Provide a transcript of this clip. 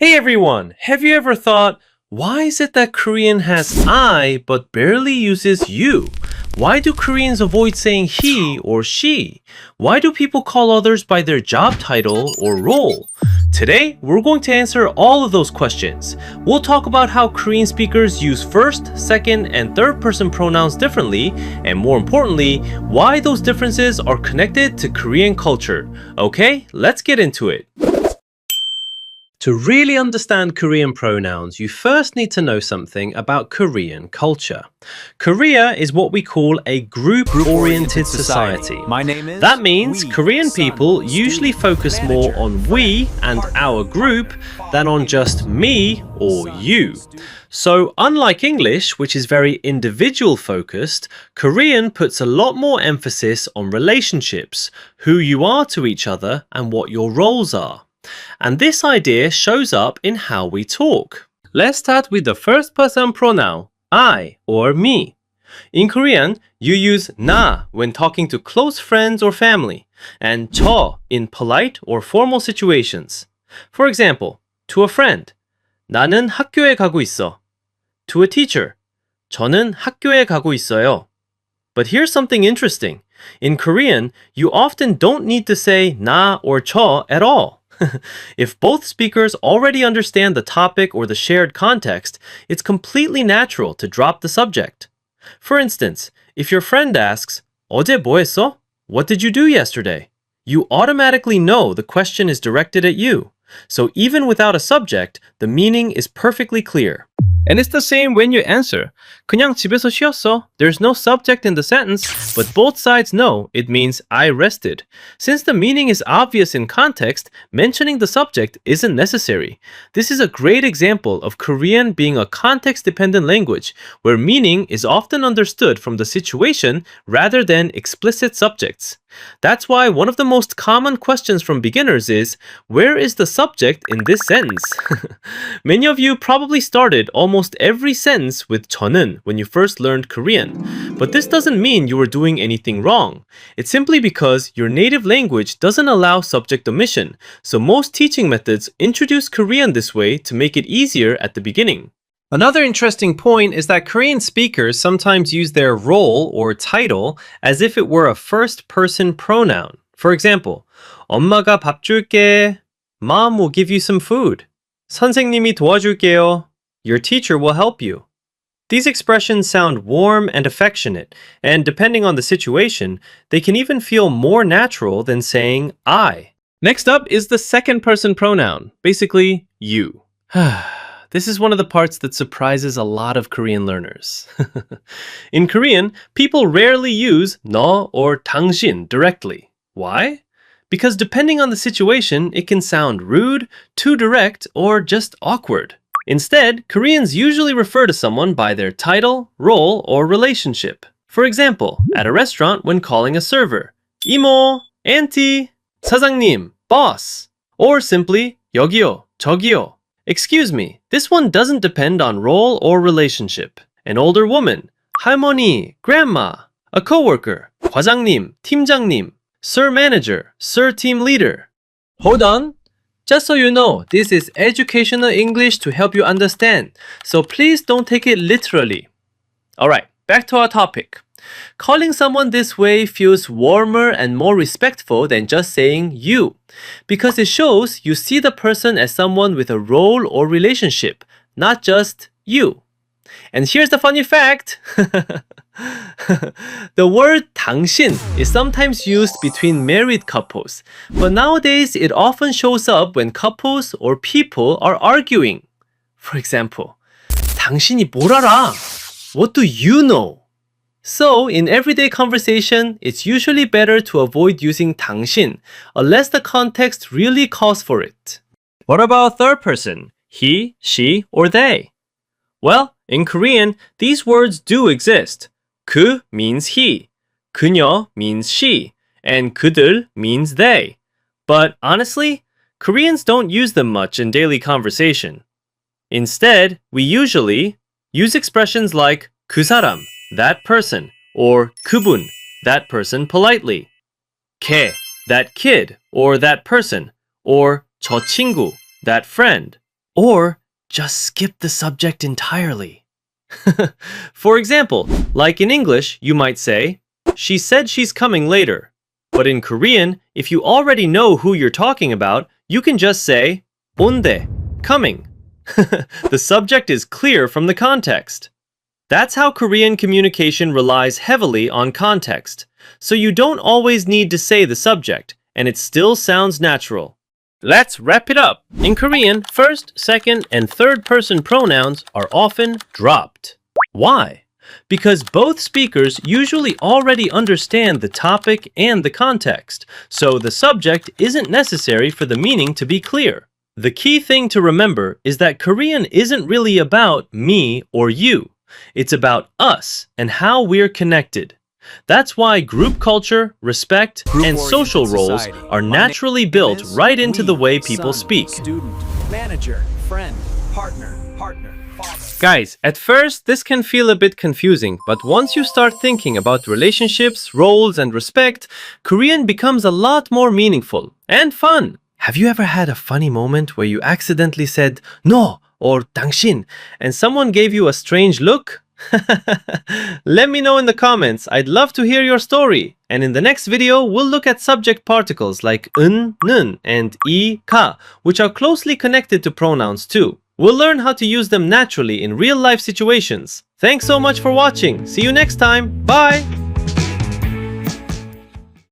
Hey everyone, have you ever thought, why is it that Korean has I but barely uses you? Why do Koreans avoid saying he or she? Why do people call others by their job title or role? Today, we're going to answer all of those questions. We'll talk about how Korean speakers use first, second, and third person pronouns differently, and more importantly, why those differences are connected to Korean culture. Okay, let's get into it. To really understand Korean pronouns, you first need to know something about Korean culture. Korea is what we call a group-oriented society. My name is That means we, Korean son, people usually student, focus more manager, on we and partner, our group than on just me or son, you. student. So unlike English, which is very individual-focused, Korean puts a lot more emphasis on relationships, who you are to each other and what your roles are. And this idea shows up in how we talk. Let's start with the first person pronoun, I or me. In Korean, you use 나 when talking to close friends or family, and 저 in polite or formal situations. For example, to a friend, 나는 학교에 가고 있어. To a teacher, 저는 학교에 가고 있어요. But here's something interesting. In Korean, you often don't need to say 나 or 저 at all. If both speakers already understand the topic or the shared context, it's completely natural to drop the subject. For instance, if your friend asks, 어제 뭐 했어? What did you do yesterday? You automatically know the question is directed at you. So even without a subject, the meaning is perfectly clear. And it's the same when you answer. 그냥 집에서 쉬었어. There's no subject in the sentence, but both sides know it means I rested. Since the meaning is obvious in context, mentioning the subject isn't necessary. This is a great example of Korean being a context-dependent language, where meaning is often understood from the situation rather than explicit subjects. That's why one of the most common questions from beginners is, where is the subject in this sentence? Many of you probably started almost every sentence with 저는 when you first learned Korean. But this doesn't mean you were doing anything wrong. It's simply because your native language doesn't allow subject omission, so most teaching methods introduce Korean this way to make it easier at the beginning. Another interesting point is that Korean speakers sometimes use their role or title as if it were a first-person pronoun. For example, 엄마가 밥 줄게. Mom will give you some food. 선생님이 도와줄게요. Your teacher will help you. These expressions sound warm and affectionate, and depending on the situation, they can even feel more natural than saying I. Next up is the second-person pronoun, basically you. This is one of the parts that surprises a lot of Korean learners. In Korean, people rarely use 너 or 당신 directly. Why? Because depending on the situation, it can sound rude, too direct, or just awkward. Instead, Koreans usually refer to someone by their title, role, or relationship. For example, at a restaurant when calling a server, 이모, auntie, 사장님, boss, or simply 여기요, 저기요. Excuse me, this one doesn't depend on role or relationship. An older woman, 할머니, grandma. A coworker, 과장님, 팀장님. Sir manager, sir team leader. Hold on. Just so you know, this is educational English to help you understand, so please don't take it literally. Alright, back to our topic. Calling someone this way feels warmer and more respectful than just saying you, because it shows you see the person as someone with a role or relationship, not just you. And here's the funny fact. The word 당신 is sometimes used between married couples, but nowadays it often shows up when couples or people are arguing. For example, 당신이 뭘 알아? What do you know? So, in everyday conversation, it's usually better to avoid using 당신, unless the context really calls for it. What about third person? He, she, or they? Well, in Korean, these words do exist. 그 means he, 그녀 means she, and 그들 means they. But honestly, Koreans don't use them much in daily conversation. Instead, we usually use expressions like 그 사람, that person, or 그분, that person politely. 걔, that kid, or that person, or 저 친구, that friend. Or just skip the subject entirely. For example, like in English, you might say, she said she's coming later. But in Korean, if you already know who you're talking about, you can just say, 온대, coming. The subject is clear from the context. That's how Korean communication relies heavily on context. So you don't always need to say the subject, and it still sounds natural. Let's wrap it up. In Korean, first, second, and third person pronouns are often dropped. Why? Because both speakers usually already understand the topic and the context, so the subject isn't necessary for the meaning to be clear. The key thing to remember is that Korean isn't really about me or you. It's about us and how we're connected. That's why group culture, respect, and social roles are naturally built right into the way people speak. Student, manager, friend, partner, father. Guys, at first this can feel a bit confusing, but once you start thinking about relationships, roles, and respect, Korean becomes a lot more meaningful and fun. Have you ever had a funny moment where you accidentally said no or 당신 and someone gave you a strange look? Let me know in the comments. I'd love to hear your story. And in the next video, we'll look at subject particles like 은, 는, and 이, 가, which are closely connected to pronouns too. We'll learn how to use them naturally in real-life situations. Thanks so much for watching. See you next time. Bye!